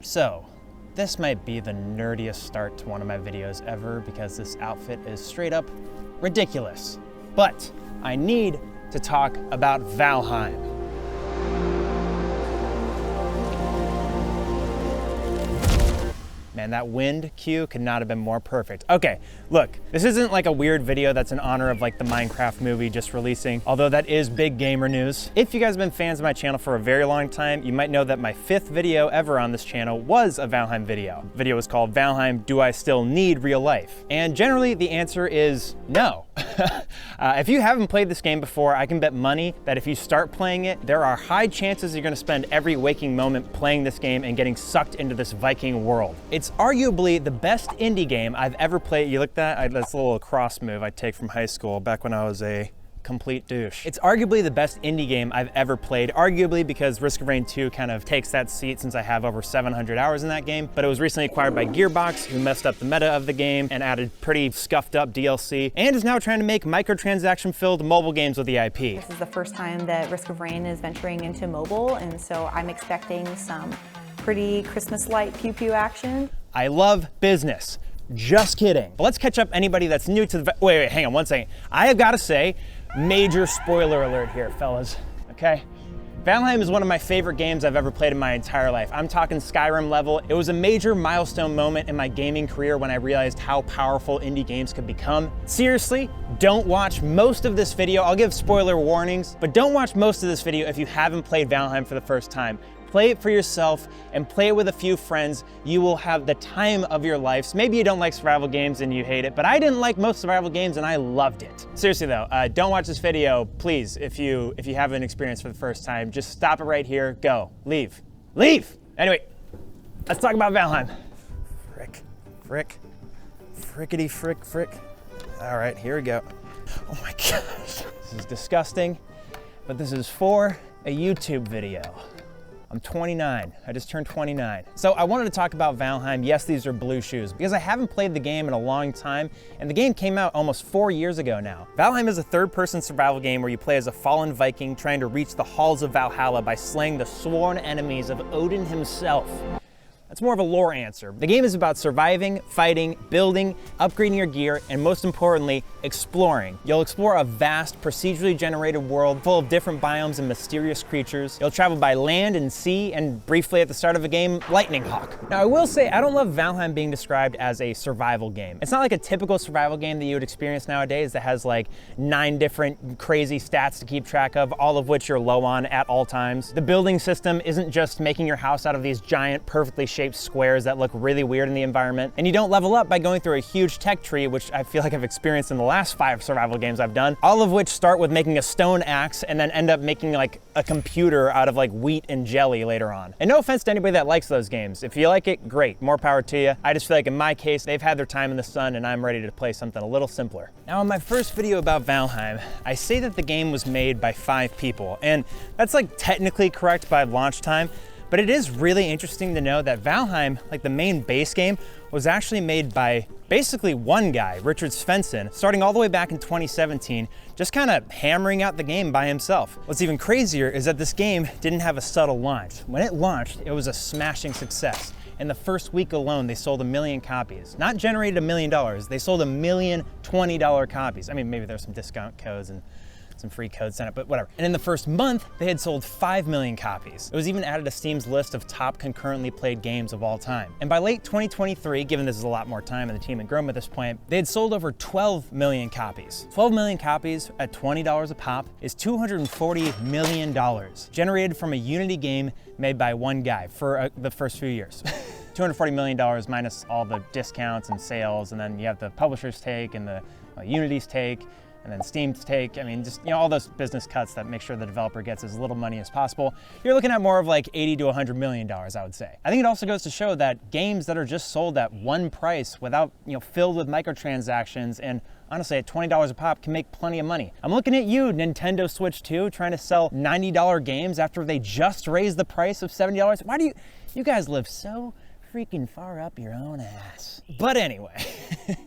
So, this might be the nerdiest start to one of my videos ever because this outfit is straight up ridiculous. But I need to talk about Valheim. Man, that wind cue could not have been more perfect. Okay, look, this isn't like a weird video that's in honor of like the Minecraft movie just releasing, although that is big gamer news. If you guys have been fans of my channel for a very long time, you might know that my 5th video ever on this channel was a Valheim video. The video was called Valheim, Do I Still Need Real Life? And generally the answer is no. If you haven't played this game before, I can bet money that if you start playing it, there are high chances you're gonna spend every waking moment playing this game and getting sucked into this Viking world. It's arguably the best indie game I've ever played. You look at that? That's a little lacrosse move I take from high school back when I was a complete douche. It's arguably the best indie game I've ever played, arguably because Risk of Rain 2 kind of takes that seat since I have over 700 hours in that game, but it was recently acquired by Gearbox, who messed up the meta of the game and added pretty scuffed up DLC, and is now trying to make microtransaction-filled mobile games with the IP. This is the first time that Risk of Rain is venturing into mobile, and so I'm expecting some pretty Christmas-light pew-pew action. I love business. Just kidding. But let's catch up anybody that's new to the... Wait, hang on one second. I have got to say, major spoiler alert here, fellas, okay? Valheim is one of my favorite games I've ever played in my entire life. I'm talking Skyrim level. It was a major milestone moment in my gaming career when I realized how powerful indie games could become. Seriously, don't watch most of this video. I'll give spoiler warnings, but don't watch most of this video if you haven't played Valheim for the first time. Play it for yourself and play it with a few friends. You will have the time of your lives. Maybe you don't like survival games and you hate it, but I didn't like most survival games and I loved it. Seriously though, don't watch this video, please. If you have an experience for the first time, just stop it right here. Go, leave. Anyway, let's talk about Valheim. Frickety frick. All right, here we go. Oh my gosh, this is disgusting, but this is for a YouTube video. I'm 29, I just turned 29. So I wanted to talk about Valheim. Yes, these are blue shoes, because I haven't played the game in a long time, and the game came out almost 4 years ago now. Valheim is a third-person survival game where you play as a fallen Viking trying to reach the halls of Valhalla by slaying the sworn enemies of Odin himself. That's more of a lore answer. The game is about surviving, fighting, building, upgrading your gear, and most importantly, exploring. You'll explore a vast, procedurally generated world full of different biomes and mysterious creatures. You'll travel by land and sea, and briefly at the start of a game, Lightning Hawk. Now I will say, I don't love Valheim being described as a survival game. It's not like a typical survival game that you would experience nowadays that has like 9 different crazy stats to keep track of, all of which you're low on at all times. The building system isn't just making your house out of these giant, perfectly shaped squares that look really weird in the environment. And you don't level up by going through a huge tech tree, which I feel like I've experienced in the last 5 survival games I've done, all of which start with making a stone axe and then end up making like a computer out of like wheat and jelly later on. And no offense to anybody that likes those games. If you like it, great, more power to you. I just feel like in my case, they've had their time in the sun and I'm ready to play something a little simpler. Now in my first video about Valheim, I say that the game was made by 5 people, and that's like technically correct by launch time, but it is really interesting to know that Valheim, like the main base game, was actually made by basically one guy, Richard Svensson, starting all the way back in 2017, just kind of hammering out the game by himself. What's even crazier is that this game didn't have a subtle launch. When it launched, it was a smashing success. In the first week alone, they sold 1 million copies. Not generated $1 million, they sold 1,000,000 $20 copies. I mean, maybe there's some discount codes and some free code sign up, but whatever. And in the first month, they had sold 5 million copies. It was even added to Steam's list of top concurrently played games of all time. And by late 2023, given this is a lot more time and the team had grown at this point, they had sold over 12 million copies. 12 million copies at $20 a pop is $240 million, generated from a Unity game made by one guy for the first few years. $240 million minus all the discounts and sales, and then you have the publisher's take and the Unity's take, and then Steam's take. I mean, just, you know, all those business cuts that make sure the developer gets as little money as possible. You're looking at more of like 80 to $100 million, I would say. I think it also goes to show that games that are just sold at one price without, you know, filled with microtransactions and honestly at $20 a pop can make plenty of money. I'm looking at you, Nintendo Switch 2, trying to sell $90 games after they just raised the price of $70. Why do you guys live so freaking far up your own ass. But anyway,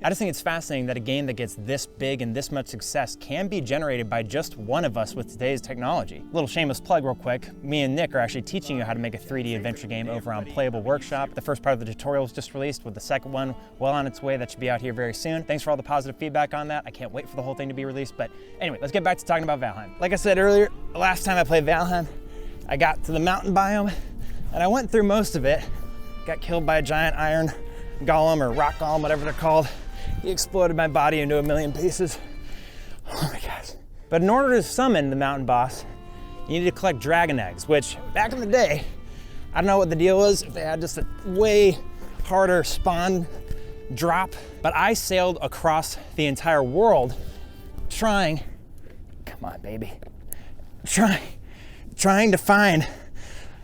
I just think it's fascinating that a game that gets this big and this much success can be generated by just one of us with today's technology. Little shameless plug real quick. Me and Nick are actually teaching you how to make a 3D adventure game over on Playable Workshop. The first part of the tutorial was just released, with the second one well on its way. That should be out here very soon. Thanks for all the positive feedback on that. I can't wait for the whole thing to be released. But anyway, let's get back to talking about Valheim. Like I said earlier, the last time I played Valheim, I got to the mountain biome and I went through most of it. Got killed by a giant iron golem or rock golem, whatever they're called. He exploded my body into a million pieces. Oh my gosh. But in order to summon the mountain boss, you need to collect dragon eggs, which back in the day, I don't know what the deal was, if they had just a way harder spawn drop, but I sailed across the entire world trying, come on baby, trying to find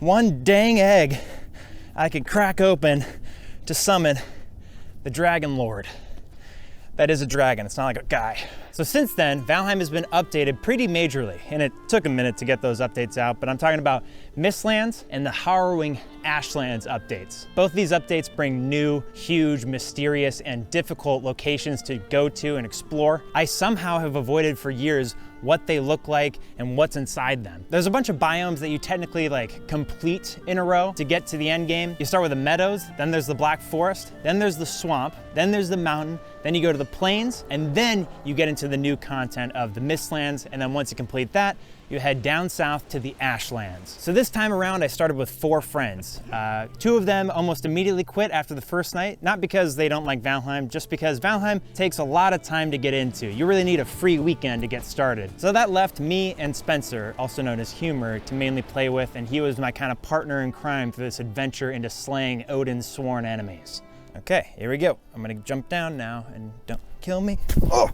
one dang egg I could crack open to summon the Dragon Lord. That is a dragon, it's not like a guy. So since then, Valheim has been updated pretty majorly, and it took a minute to get those updates out, but I'm talking about Mistlands and the Harrowing Ashlands updates. Both of these updates bring new, huge, mysterious, and difficult locations to go to and explore. I somehow have avoided for years what they look like and what's inside them. There's a bunch of biomes that you technically complete in a row to get to the end game. You start with the meadows, then there's the Black Forest, then there's the swamp, then there's the mountain, then you go to the plains, and then you get into the new content of the Mistlands, and then once you complete that, you head down south to the Ashlands. So this time around, I started with 4 friends. 2 of them almost immediately quit after the first night, not because they don't like Valheim, just because Valheim takes a lot of time to get into. You really need a free weekend to get started. So that left me and Spencer, also known as Humor, to mainly play with, and he was my kind of partner in crime for this adventure into slaying Odin's sworn enemies. Okay, here we go. I'm gonna jump down now, and don't kill me. Oh!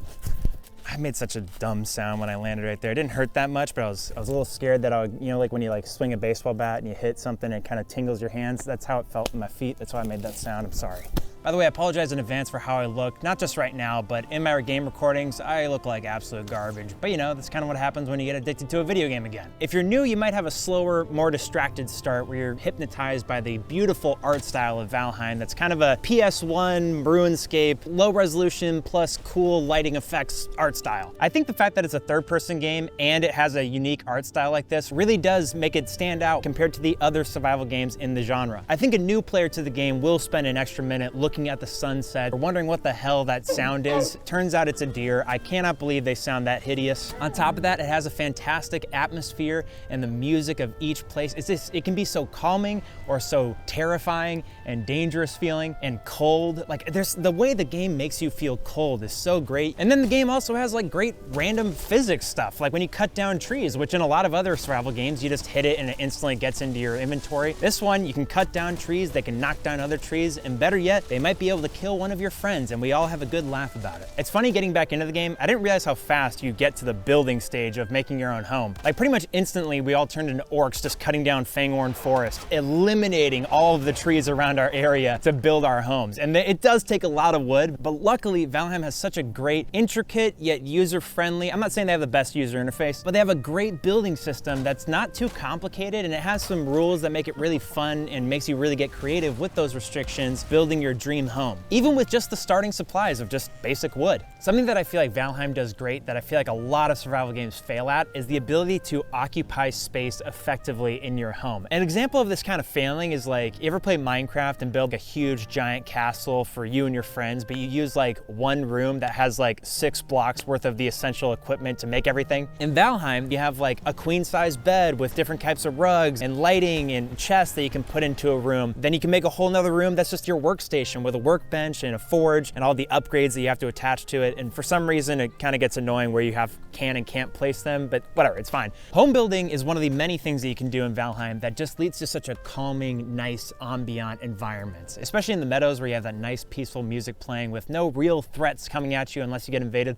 I made such a dumb sound when I landed right there. It didn't hurt that much, but I was a little scared that I would, like when you swing a baseball bat and you hit something and it kind of tingles your hands. That's how it felt in my feet. That's why I made that sound. I'm sorry. By the way, I apologize in advance for how I look, not just right now, but in my game recordings, I look like absolute garbage. But that's kind of what happens when you get addicted to a video game again. If you're new, you might have a slower, more distracted start where you're hypnotized by the beautiful art style of Valheim. That's kind of a PS1 RuneScape, low resolution plus cool lighting effects art style. I think the fact that it's a third-person game and it has a unique art style like this really does make it stand out compared to the other survival games in the genre. I think a new player to the game will spend an extra minute looking at the sunset or wondering what the hell that sound is. Turns out it's a deer. I cannot believe they sound that hideous. On top of that, it has a fantastic atmosphere, and the music of each place, it can be so calming or so terrifying and dangerous feeling and cold. The way the game makes you feel cold is so great. And then the game also has great random physics stuff, like when you cut down trees, which in a lot of other survival games, you just hit it and it instantly gets into your inventory. This one, you can cut down trees, they can knock down other trees, and better yet, they might be able to kill one of your friends, and we all have a good laugh about it. It's funny getting back into the game. I didn't realize how fast you get to the building stage of making your own home. Pretty much instantly, we all turned into orcs just cutting down Fangorn Forest, eliminating all of the trees around our area to build our homes. And it does take a lot of wood, but luckily, Valheim has such a great, intricate, yet user-friendly, I'm not saying they have the best user interface, but they have a great building system that's not too complicated, and it has some rules that make it really fun and makes you really get creative with those restrictions, building your dream home, even with just the starting supplies of just basic wood. Something that I feel like Valheim does great, that I feel like a lot of survival games fail at, is the ability to occupy space effectively in your home. An example of this kind of failing is you ever play Minecraft and build a huge giant castle for you and your friends, but you use one room that has 6 blocks worth of the essential equipment to make everything? In Valheim, you have a queen-size bed with different types of rugs and lighting and chests that you can put into a room. Then you can make a whole nother room that's just your workstation with a workbench and a forge and all the upgrades that you have to attach to it. And for some reason, it kind of gets annoying where you can and can't place them, but whatever, it's fine. Home building is one of the many things that you can do in Valheim that just leads to such a calming, nice, ambient environment, especially in the meadows where you have that nice, peaceful music playing with no real threats coming at you unless you get invaded.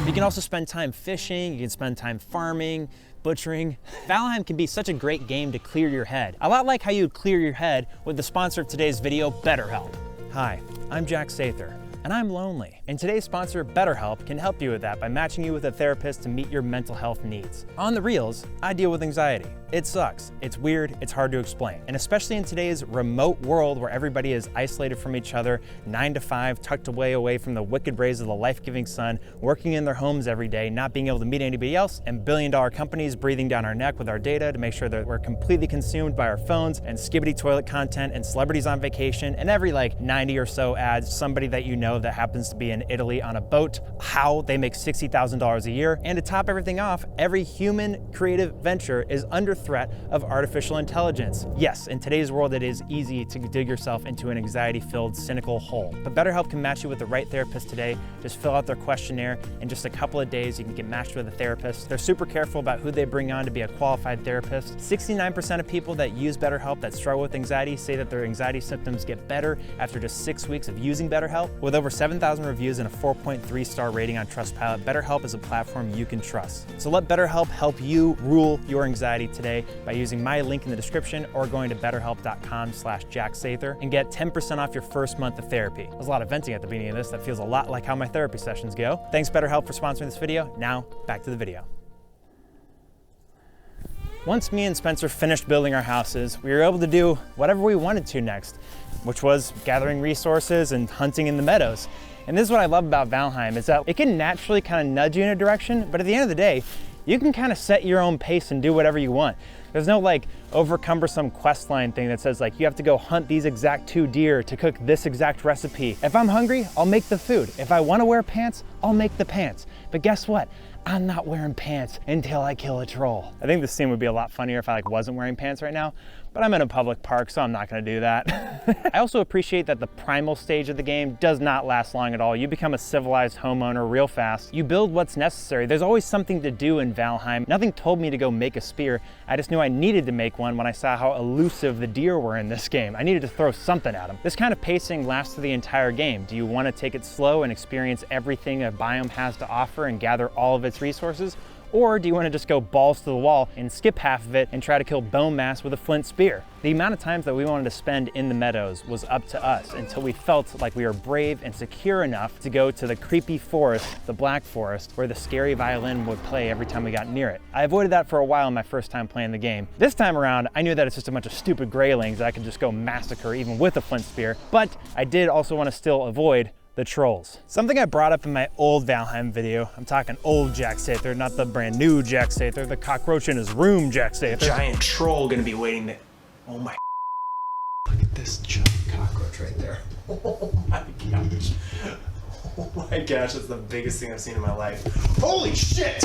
You can also spend time fishing, you can spend time farming, butchering. Valheim can be such a great game to clear your head. A lot like how you would clear your head with the sponsor of today's video, BetterHelp. Hi, I'm Jack Sather, and I'm lonely. And today's sponsor, BetterHelp, can help you with that by matching you with a therapist to meet your mental health needs. On the reels, I deal with anxiety. It sucks. It's weird, it's hard to explain. And especially in today's remote world where everybody is isolated from each other, 9 to 5, tucked away from the wicked rays of the life-giving sun, working in their homes every day, not being able to meet anybody else, and billion-dollar companies breathing down our neck with our data to make sure that we're completely consumed by our phones and skibbity toilet content and celebrities on vacation, and every like 90 or so ads, somebody that you know that happens to be in Italy on a boat, how they make $60,000 a year. And to top everything off, every human creative venture is under threat of artificial intelligence. Yes, in today's world, it is easy to dig yourself into an anxiety-filled, cynical hole. But BetterHelp can match you with the right therapist today. Just fill out their questionnaire. In just a couple of days, you can get matched with a therapist. They're super careful about who they bring on to be a qualified therapist. 69% of people that use BetterHelp that struggle with anxiety say that their anxiety symptoms get better after just 6 weeks of using BetterHelp. With over 7,000 reviews and a 4.3-star rating on Trustpilot, BetterHelp is a platform you can trust. So let BetterHelp help you rule your anxiety today by using my link in the description or going to betterhelp.com/jacksather and get 10% off your first month of therapy. There's a lot of venting at the beginning of this. That feels a lot like how my therapy sessions go. Thanks BetterHelp for sponsoring this video. Now, back to the video. Once me and Spencer finished building our houses, we were able to do whatever we wanted to next, which was gathering resources and hunting in the meadows. And this is what I love about Valheim, is that it can naturally kind of nudge you in a direction, but at the end of the day, you can kind of set your own pace and do whatever you want. There's no like over-cumbersome quest line thing that says like you have to go hunt these exact 2 deer to cook this exact recipe. If I'm hungry, I'll make the food. If I want to wear pants, I'll make the pants. But guess what? I'm not wearing pants until I kill a troll. I think this scene would be a lot funnier if I like wasn't wearing pants right now, but I'm in a public park, so I'm not gonna do that. I also appreciate that the primal stage of the game does not last long at all. You become a civilized homeowner real fast. You build what's necessary. There's always something to do in Valheim. Nothing told me to go make a spear. I just knew I needed to make one when I saw how elusive the deer were in this game. I needed to throw something at them. This kind of pacing lasts through the entire game. Do you want to take it slow and experience everything a biome has to offer and gather all of its resources? Or do you want to just go balls to the wall and skip half of it and try to kill bone mass with a flint spear? The amount of times that we wanted to spend in the meadows was up to us until we felt like we were brave and secure enough to go to the creepy forest, the Black Forest, where the scary violin would play every time we got near it. I avoided that for a while my first time playing the game. This time around, I knew that it's just a bunch of stupid greylings that I could just go massacre even with a flint spear, but I did also want to still avoid the trolls. Something I brought up in my old Valheim video, I'm talking old Jack Sather, not the brand new Jack Sather, the cockroach in his room Jack Sather. Giant troll gonna be waiting there. Oh my, look at this giant cockroach right there. Oh my gosh. Oh my gosh, that's the biggest thing I've seen in my life. Holy shit!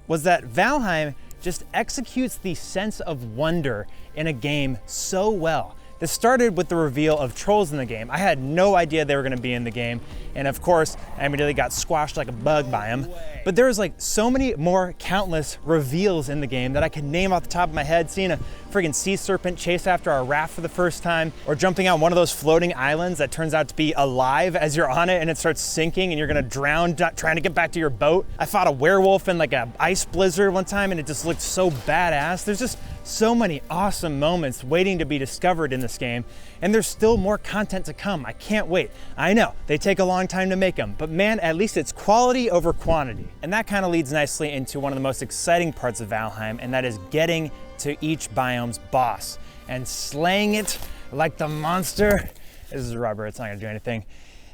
Was that Valheim just executes the sense of wonder in a game so well. This started with the reveal of trolls in the game. I had no idea they were gonna be in the game. And of course, I immediately got squashed like a bug by them. But there was like so many more countless reveals in the game that I could name off the top of my head. Seeing a friggin' sea serpent chase after our raft for the first time, or jumping on one of those floating islands that turns out to be alive as you're on it and it starts sinking and you're gonna drown trying to get back to your boat. I fought a werewolf in like an ice blizzard one time and it just looked so badass. There's just so many awesome moments waiting to be discovered in this game, and there's still more content to come. I can't wait. I know, they take a long time to make them, but man, at least it's quality over quantity. And that kind of leads nicely into one of the most exciting parts of Valheim, and that is getting to each biome's boss and slaying it like the monster. This is rubber, it's not gonna do anything.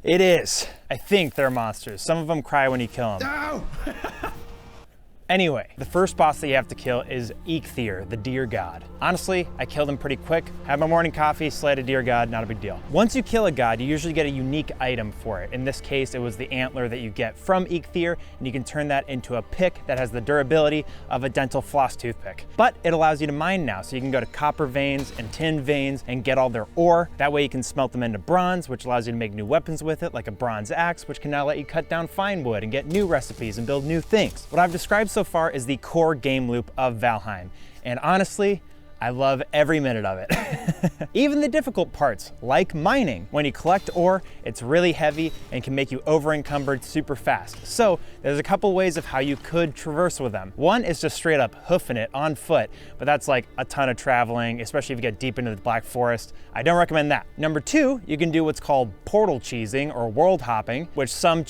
It is. I think they're monsters. Some of them cry when you kill them. No! Anyway, the first boss that you have to kill is Eikthyr, the deer god. Honestly, I killed him pretty quick. Had my morning coffee, slayed a deer god, not a big deal. Once you kill a god, you usually get a unique item for it. In this case, it was the antler that you get from Eikthyr, and you can turn that into a pick that has the durability of a dental floss toothpick. But it allows you to mine now, so you can go to copper veins and tin veins and get all their ore. That way you can smelt them into bronze, which allows you to make new weapons with it, like a bronze axe, which can now let you cut down fine wood and get new recipes and build new things. What I've described so far is the core game loop of Valheim. And honestly, I love every minute of it. Even the difficult parts, like mining. When you collect ore, it's really heavy and can make you over-encumbered super fast. So there's a couple ways of how you could traverse with them. One is just straight up hoofing it on foot, but that's like a ton of traveling, especially if you get deep into the Black Forest. I don't recommend that. Number two, you can do what's called portal cheesing or world hopping, which some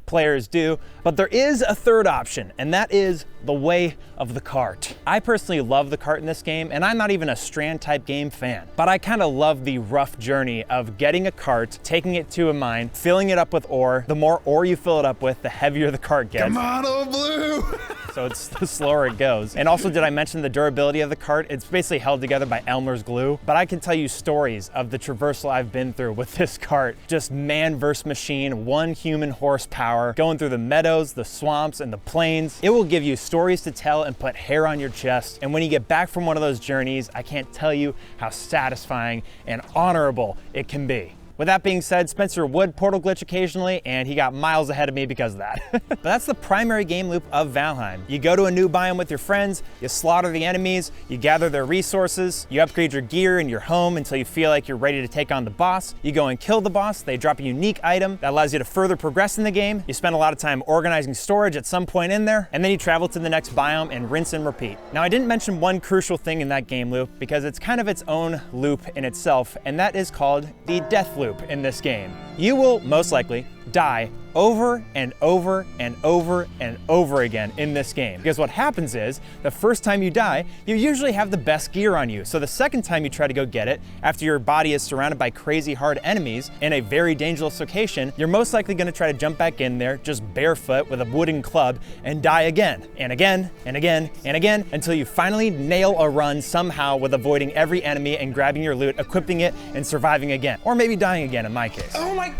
players do, but there is a third option, and that is the way of the cart. I personally love the cart in this game, and I'm not even a Strand type game fan, but I kind of love the rough journey of getting a cart, taking it to a mine, filling it up with ore. The more ore you fill it up with, the heavier the cart gets. Come on, old blue! So it's the slower it goes. And also, did I mention the durability of the cart? It's basically held together by Elmer's glue, but I can tell you stories of the traversal I've been through with this cart. Just man versus machine, 1 human horsepower, going through the meadows, the swamps, and the plains. It will give you stories to tell and put hair on your chest. And when you get back from one of those journeys, I can't tell you how satisfying and honorable it can be. With that being said, Spencer would portal glitch occasionally, and he got miles ahead of me because of that. But that's the primary game loop of Valheim. You go to a new biome with your friends, you slaughter the enemies, you gather their resources, you upgrade your gear and your home until you feel like you're ready to take on the boss. You go and kill the boss, they drop a unique item that allows you to further progress in the game. You spend a lot of time organizing storage at some point in there, and then you travel to the next biome and rinse and repeat. Now, I didn't mention one crucial thing in that game loop because it's kind of its own loop in itself, and that is called the death loop in this game. You will most likely die over and over and over and over again in this game. Because what happens is, the first time you die, you usually have the best gear on you. So the second time you try to go get it, after your body is surrounded by crazy hard enemies in a very dangerous location, you're most likely gonna try to jump back in there, just barefoot with a wooden club, and die again, and again, and again, and again, until you finally nail a run somehow with avoiding every enemy and grabbing your loot, equipping it, and surviving again. Or maybe dying again in my case. Oh my...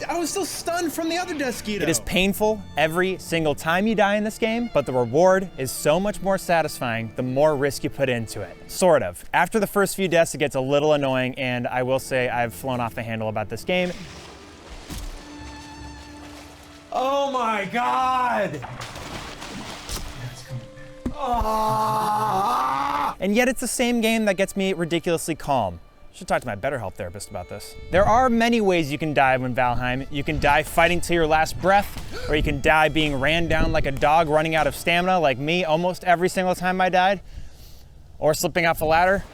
I was still stunned from the other Desquito. It is painful every single time you die in this game, but the reward is so much more satisfying the more risk you put into it. Sort of. After the first few deaths, it gets a little annoying, and I will say I've flown off the handle about this game. Oh my God! Oh. And yet it's the same game that gets me ridiculously calm. Should talk to my BetterHelp therapist about this. There are many ways you can die in Valheim. You can die fighting to your last breath, or you can die being ran down like a dog running out of stamina like me almost every single time I died, or slipping off a ladder.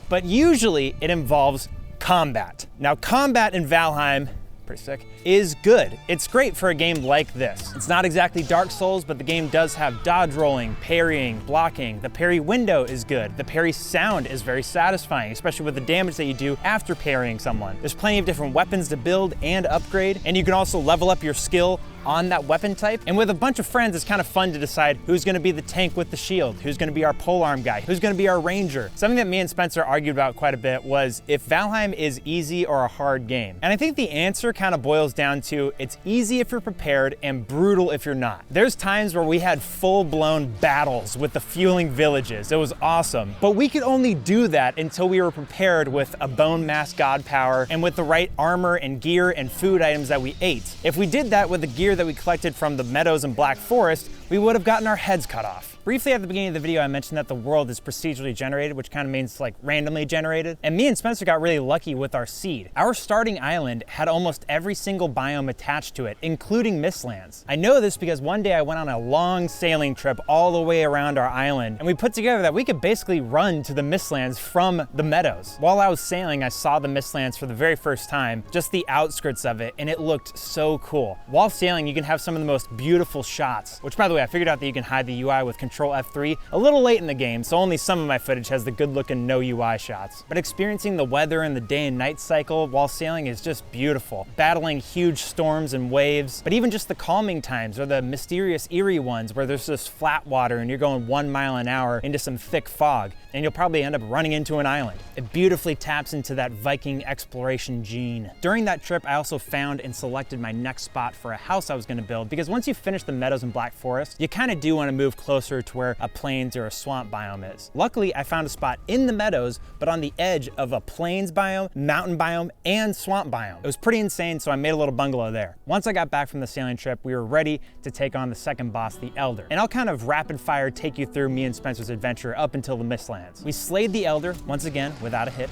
But usually it involves combat. Now, combat in Valheim, pretty sick, is good. It's great for a game like this. It's not exactly Dark Souls, but the game does have dodge rolling, parrying, blocking. The parry window is good. The parry sound is very satisfying, especially with the damage that you do after parrying someone. There's plenty of different weapons to build and upgrade, and you can also level up your skill on that weapon type. And with a bunch of friends, it's kind of fun to decide who's gonna be the tank with the shield, who's gonna be our polearm guy, who's gonna be our ranger. Something that me and Spencer argued about quite a bit was if Valheim is easy or a hard game. And I think the answer kind of boils down to it's easy if you're prepared and brutal if you're not. There's times where we had full-blown battles with the fueling villages. It was awesome. But we could only do that until we were prepared with a bone mass god power and with the right armor and gear and food items that we ate. If we did that with the gear that we collected from the meadows and Black Forest, we would have gotten our heads cut off. Briefly at the beginning of the video, I mentioned that the world is procedurally generated, which kind of means like randomly generated. And me and Spencer got really lucky with our seed. Our starting island had almost every single biome attached to it, including Mistlands. I know this because one day I went on a long sailing trip all the way around our island, and we put together that we could basically run to the Mistlands from the meadows. While I was sailing, I saw the Mistlands for the very first time, just the outskirts of it, and it looked so cool. While sailing, you can have some of the most beautiful shots, which by the way, I figured out that you can hide the UI with Control F3 a little late in the game, so only some of my footage has the good looking no UI shots. But experiencing the weather and the day and night cycle while sailing is just beautiful. Battling huge storms and waves, but even just the calming times or the mysterious eerie ones where there's just flat water and you're going 1 mile an hour into some thick fog, and you'll probably end up running into an island. It beautifully taps into that Viking exploration gene. During that trip, I also found and selected my next spot for a house I was gonna build, because once you finish the meadows and Black Forest, you kind of do want to move closer closer to where a plains or a swamp biome is. Luckily, I found a spot in the meadows, but on the edge of a plains biome, mountain biome, and swamp biome. It was pretty insane, so I made a little bungalow there. Once I got back from the sailing trip, we were ready to take on the second boss, the Elder. And I'll kind of rapid fire take you through me and Spencer's adventure up until the Mistlands. We slayed the Elder, once again, without a hitch.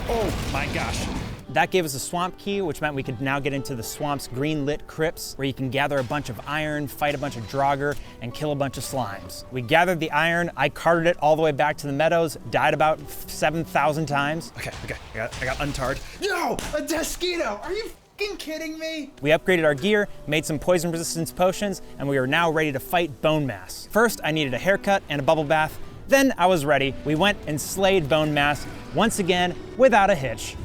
Oh my gosh. That gave us a swamp key, which meant we could now get into the swamp's green lit crypts, where you can gather a bunch of iron, fight a bunch of draugr, and kill a bunch of slimes. We gathered the iron, I carted it all the way back to the meadows, died about 7,000 times. Okay, I got untarred. No, a Deskito, are you fucking kidding me? We upgraded our gear, made some poison resistance potions, and we are now ready to fight Bone Mass. First, I needed a haircut and a bubble bath. Then I was ready. We went and slayed Bone Mass, once again, without a hitch.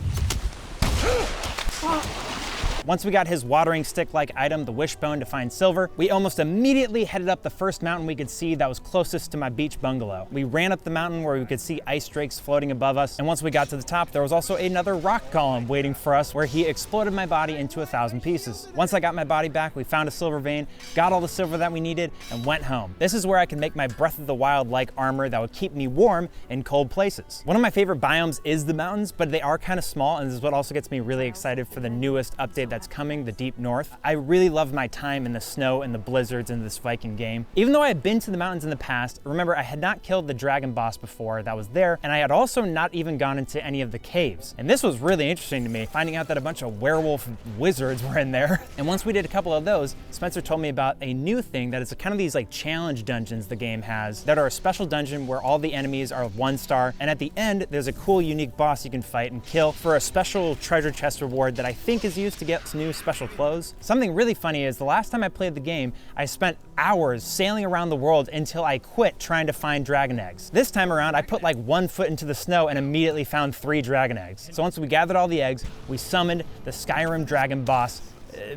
Once we got his watering stick-like item, the wishbone, to find silver, we almost immediately headed up the first mountain we could see that was closest to my beach bungalow. We ran up the mountain where we could see ice drakes floating above us, and once we got to the top, there was also another rock golem waiting for us where he exploded my body into 1,000 pieces. Once I got my body back, we found a silver vein, got all the silver that we needed, and went home. This is where I can make my Breath of the Wild-like armor that would keep me warm in cold places. One of my favorite biomes is the mountains, but they are kind of small, and this is what also gets me really excited for the newest update that's coming, the Deep North. I really love my time in the snow and the blizzards in this Viking game. Even though I had been to the mountains in the past, remember I had not killed the dragon boss before that was there, and I had also not even gone into any of the caves. And this was really interesting to me, finding out that a bunch of werewolf wizards were in there. And once we did a couple of those, Spencer told me about a new thing that is kind of these like challenge dungeons the game has that are a special dungeon where all the enemies are 1 star, and at the end there's a cool unique boss you can fight and kill for a special treasure chest reward that I think is used to get new special clothes. Something really funny is the last time I played the game, I spent hours sailing around the world until I quit trying to find dragon eggs. This time around, I put like 1 foot into the snow and immediately found 3 dragon eggs. So once we gathered all the eggs, we summoned the Skyrim dragon boss,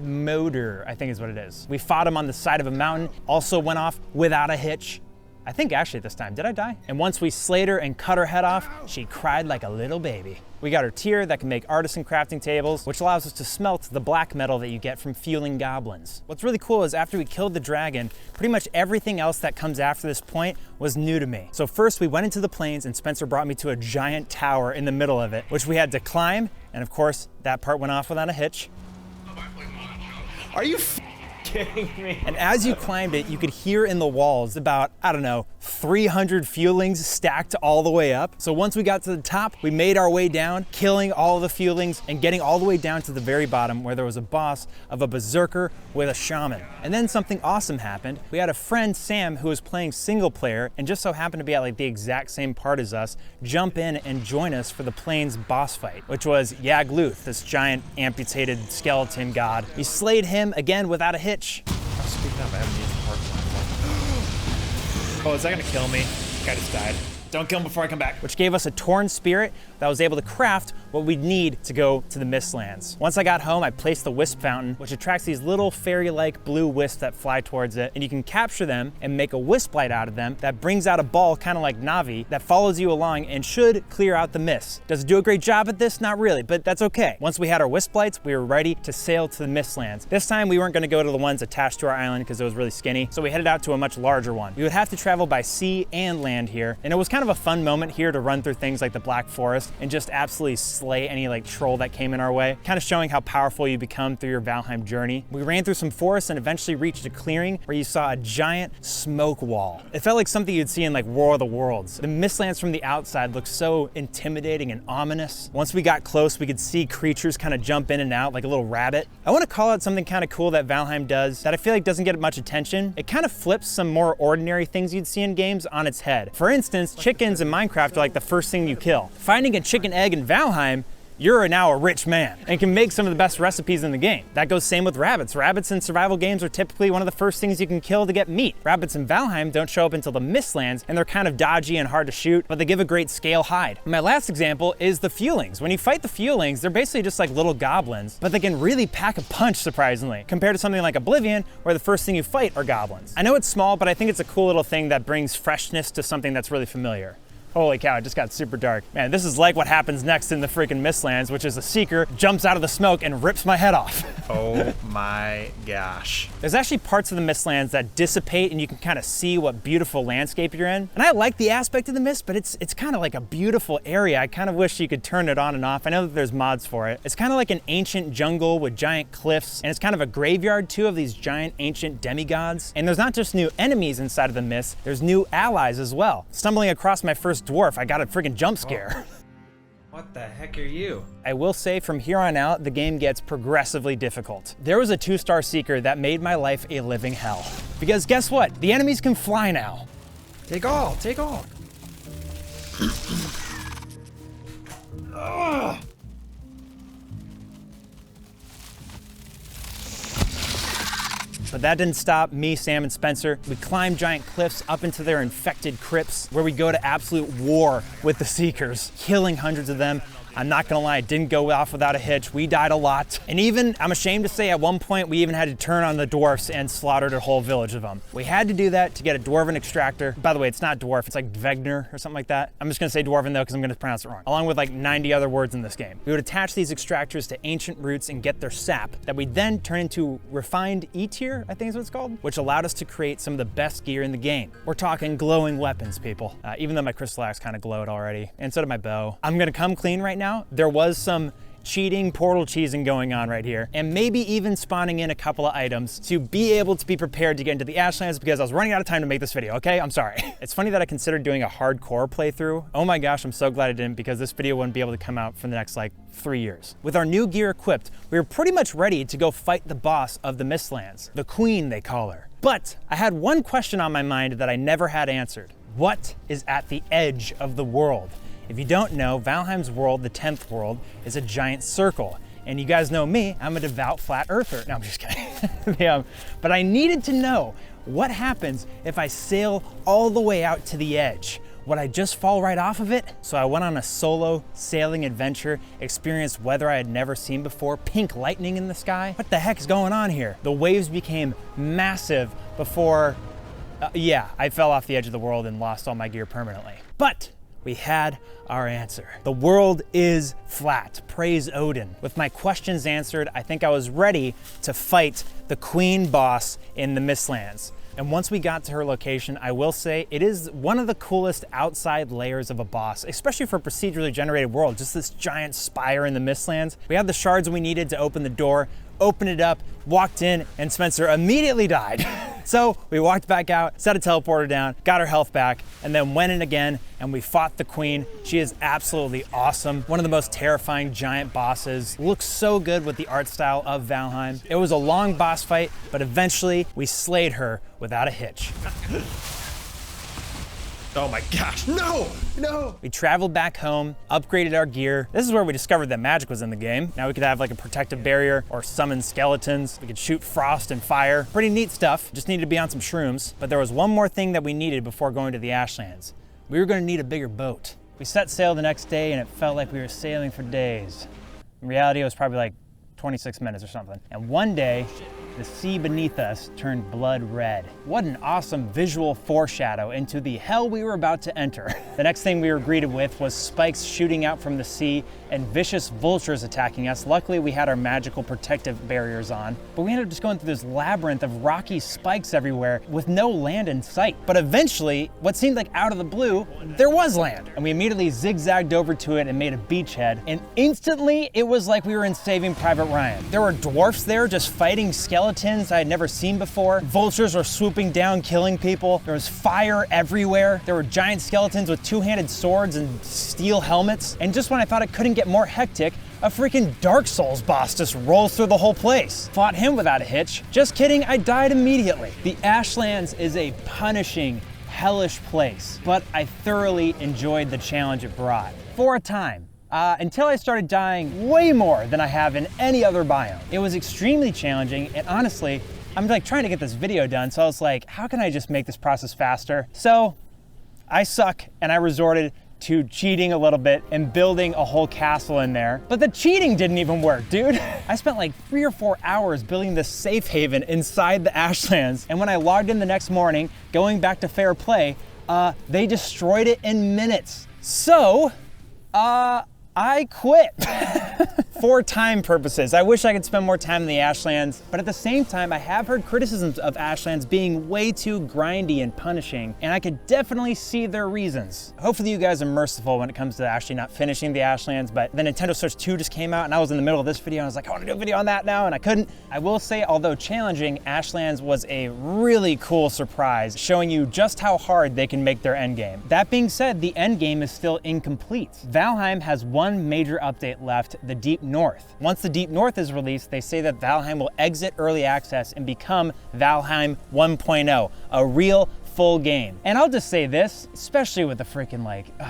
Moder, I think is what it is. We fought him on the side of a mountain, also went off without a hitch. I think actually this time, did I die? And once we slayed her and cut her head off, she cried like a little baby. We got her tier that can make artisan crafting tables, which allows us to smelt the black metal that you get from fueling goblins. What's really cool is after we killed the dragon, pretty much everything else that comes after this point was new to me. So first we went into the plains and Spencer brought me to a giant tower in the middle of it, which we had to climb. And of course, that part went off without a hitch. Are you kidding me? And as you climbed it, you could hear in the walls about, I don't know, 300 fuelings stacked all the way up. So once we got to the top, we made our way down, killing all the fuelings and getting all the way down to the very bottom where there was a boss of a berserker with a shaman. And then something awesome happened. We had a friend, Sam, who was playing single player and just so happened to be at like the exact same part as us, jump in and join us for the plains boss fight, which was Yagluth, this giant amputated skeleton god. We slayed him again without a hitch. Oh, speaking of, I haven't used the park one. Oh, is that gonna kill me? Guy just died. Don't kill him before I come back. Which gave us a torn spirit that was able to craft what we'd need to go to the Mistlands. Once I got home, I placed the wisp fountain, which attracts these little fairy-like blue wisps that fly towards it, and you can capture them and make a wisp light out of them that brings out a ball kind of like Navi that follows you along and should clear out the mist. Does it do a great job at this? Not really, but that's okay. Once we had our wisp lights, we were ready to sail to the Mistlands. This time we weren't gonna go to the ones attached to our island because it was really skinny, so we headed out to a much larger one. We would have to travel by sea and land here, and it was kind of a fun moment here to run through things like the Black Forest and just absolutely slay any like troll that came in our way, kind of showing how powerful you become through your Valheim journey. We ran through some forests and eventually reached a clearing where you saw a giant smoke wall. It felt like something you'd see in like War of the Worlds. The Mistlands from the outside looked so intimidating and ominous. Once we got close, we could see creatures kind of jump in and out like a little rabbit. I want to call out something kind of cool that Valheim does that I feel like doesn't get much attention. It kind of flips some more ordinary things you'd see in games on its head. For instance, chickens in Minecraft are like the first thing you kill. Finding a chicken egg in Valheim, you're now a rich man and can make some of the best recipes in the game. That goes same with rabbits. Rabbits in survival games are typically one of the first things you can kill to get meat. Rabbits in Valheim don't show up until the Mistlands, and they're kind of dodgy and hard to shoot, but they give a great scale hide. My last example is the Fuelings. When you fight the Fuelings, they're basically just like little goblins, but they can really pack a punch, surprisingly, compared to something like Oblivion, where the first thing you fight are goblins. I know it's small, but I think it's a cool little thing that brings freshness to something that's really familiar. Holy cow, it just got super dark. Man, this is like what happens next in the freaking Mistlands, which is a seeker jumps out of the smoke and rips my head off. Oh my gosh. There's actually parts of the Mistlands that dissipate and you can kind of see what beautiful landscape you're in. And I like the aspect of the mist, but it's kind of like a beautiful area. I kind of wish you could turn it on and off. I know that there's mods for it. It's kind of like an ancient jungle with giant cliffs, and it's kind of a graveyard too of these giant ancient demigods. And there's not just new enemies inside of the mist, there's new allies as well. Stumbling across my first dwarf, I got a freaking jump scare. What the heck are you? I will say from here on out, the game gets progressively difficult. There was a 2-star seeker that made my life a living hell. Because guess what? The enemies can fly now. Take all, take all. But that didn't stop me, Sam, and Spencer. We climbed giant cliffs up into their infected crypts where we go to absolute war with the Seekers, killing hundreds of them. I'm not gonna lie, it didn't go off without a hitch. We died a lot. And even, I'm ashamed to say, at one point, we even had to turn on the dwarfs and slaughtered a whole village of them. We had to do that to get a dwarven extractor. By the way, it's not dwarf, it's like Vegner or something like that. I'm just gonna say dwarven though, because I'm gonna pronounce it wrong. Along with like 90 other words in this game. We would attach these extractors to ancient roots and get their sap that we then turn into refined E-tier, I think is what it's called, which allowed us to create some of the best gear in the game. We're talking glowing weapons, people. Even though my crystal axe kind of glowed already, and so did my bow. I'm gonna come clean right now. There was some cheating, portal cheesing going on right here, and maybe even spawning in a couple of items to be able to be prepared to get into the Ashlands because I was running out of time to make this video, okay? I'm sorry. It's funny that I considered doing a hardcore playthrough. Oh my gosh, I'm so glad I didn't because this video wouldn't be able to come out for the next like 3 years. With our new gear equipped, we were pretty much ready to go fight the boss of the Mistlands, the Queen they call her. But I had one question on my mind that I never had answered. What is at the edge of the world? If you don't know, Valheim's world, the 10th world, is a giant circle. And you guys know me, I'm a devout flat earther. No, I'm just kidding. But I needed to know what happens if I sail all the way out to the edge. Would I just fall right off of it? So I went on a solo sailing adventure, experienced weather I had never seen before, pink lightning in the sky. What the heck is going on here? The waves became massive before, I fell off the edge of the world and lost all my gear permanently. But we had our answer. The world is flat. Praise Odin. With my questions answered, I think I was ready to fight the queen boss in the Mistlands. And once we got to her location, I will say it is one of the coolest outside layers of a boss, especially for a procedurally generated world, just this giant spire in the Mistlands. We had the shards we needed to open the door, opened it up, walked in, and Spencer immediately died. So we walked back out, set a teleporter down, got her health back, and then went in again, and we fought the queen. She is absolutely awesome. One of the most terrifying giant bosses. Looks so good with the art style of Valheim. It was a long boss fight, but eventually we slayed her without a hitch. Oh my gosh, no, no. We traveled back home, upgraded our gear. This is where we discovered that magic was in the game. Now we could have like a protective barrier or summon skeletons. We could shoot frost and fire. Pretty neat stuff. Just needed to be on some shrooms. But there was one more thing that we needed before going to the Ashlands. We were gonna need a bigger boat. We set sail the next day and it felt like we were sailing for days. In reality, it was probably like 26 minutes or something. And one day, the sea beneath us turned blood red. What an awesome visual foreshadow into the hell we were about to enter. The next thing we were greeted with was spikes shooting out from the sea and vicious vultures attacking us. Luckily, we had our magical protective barriers on, but we ended up just going through this labyrinth of rocky spikes everywhere with no land in sight. But eventually, what seemed like out of the blue, there was land. And we immediately zigzagged over to it and made a beachhead. And instantly, it was like we were in Saving Private Ryan. There were dwarfs there just fighting skeletons I had never seen before. Vultures were swooping down, killing people. There was fire everywhere. There were giant skeletons with two-handed swords and steel helmets. And just when I thought it couldn't get more hectic, a freaking Dark Souls boss just rolls through the whole place. Fought him without a hitch. Just kidding, I died immediately. The Ashlands is a punishing, hellish place, but I thoroughly enjoyed the challenge it brought. For a time. Until I started dying way more than I have in any other biome. It was extremely challenging, and honestly, I'm like trying to get this video done, so I was like, how can I just make this process faster? So I suck, and I resorted to cheating a little bit and building a whole castle in there. But the cheating didn't even work, dude. I spent like 3 or 4 hours building this safe haven inside the Ashlands, and when I logged in the next morning, going back to fair play, They destroyed it in minutes. So, I quit. For time purposes. I wish I could spend more time in the Ashlands, but at the same time, I have heard criticisms of Ashlands being way too grindy and punishing, and I could definitely see their reasons. Hopefully you guys are merciful when it comes to actually not finishing the Ashlands, but the Nintendo Switch 2 just came out and I was in the middle of this video and I was like, I want to do a video on that now, and I couldn't. I will say, although challenging, Ashlands was a really cool surprise, showing you just how hard they can make their endgame. That being said, the endgame is still incomplete. Valheim has one major update left, the Deep North. Once the Deep North is released, they say that Valheim will exit early access and become Valheim 1.0, a real full game. And I'll just say this, especially with the freaking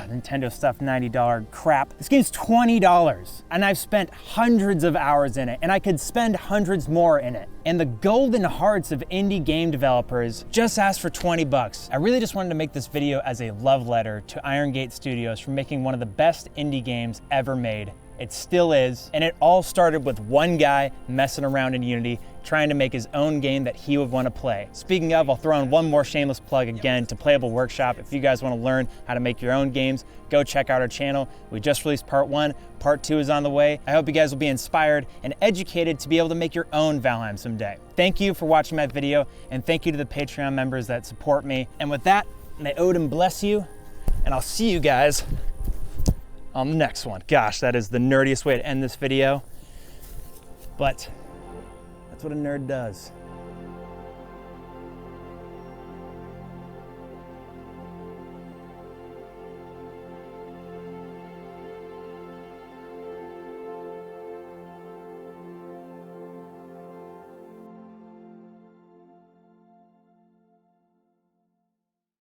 Nintendo stuff $90 crap, this game's $20 and I've spent hundreds of hours in it and I could spend hundreds more in it. And the golden hearts of indie game developers just asked for 20 bucks. I really just wanted to make this video as a love letter to Iron Gate Studios for making one of the best indie games ever made. It still is, and it all started with one guy messing around in Unity, trying to make his own game that he would want to play. Speaking of, I'll throw in one more shameless plug again to Playable Workshop. If you guys want to learn how to make your own games, go check out our channel. We just released part 1, part 2 is on the way. I hope you guys will be inspired and educated to be able to make your own Valheim someday. Thank you for watching my video, and thank you to the Patreon members that support me. And with that, may Odin bless you, and I'll see you guys on the next one. Gosh, that is the nerdiest way to end this video, but that's what a nerd does.